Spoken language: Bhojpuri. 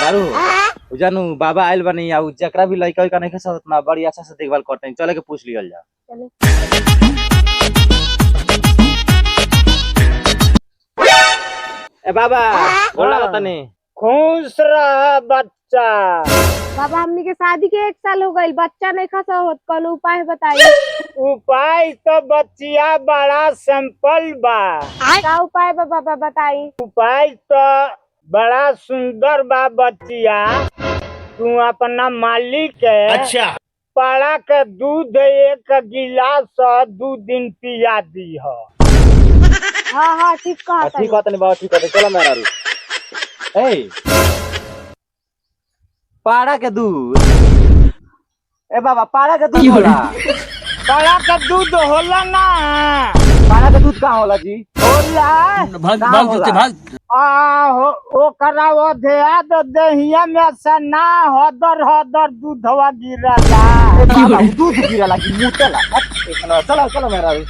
मेहरारू जानू बाबा आयल बनी आ जकरा भी लइका उइका नहीं खसा उतना बड़ी अच्छा से देखभाल करते हैं। चले के पूछ लियल जा। ए बाबा बोला तनी खुश रह बच्चा। बाबा हमनी के शादी के 1 साल हो गईल, बच्चा नहीं खसा होत, कौन उपाय बताई। उपाय तो बच्चिया बड़ा सिंपल बा। का उपाय बा बाबा बताई। उपाय तो बड़ा सुंदर बा बच्चिया। तू अपना मालिक के पाड़ा के दूध 1 गिलास 2 दिन पिया दी हो। हाँ हाँ ठीक कहा ठीक है तनी बाबा, ठीक है चलो मेहरारू। ए पाड़ा के दूध, ए बाबा पाड़ा के दूध होला? पाड़ा के दूध होला ना? पाड़ा के दूध कहाँ होला जी? होला ओकरा ओढ़िया दो देहिया में से ना हदर दूधवा गिरला। बाबा दूध गिरला कि मुतेला? चलो चलो मेहरारू।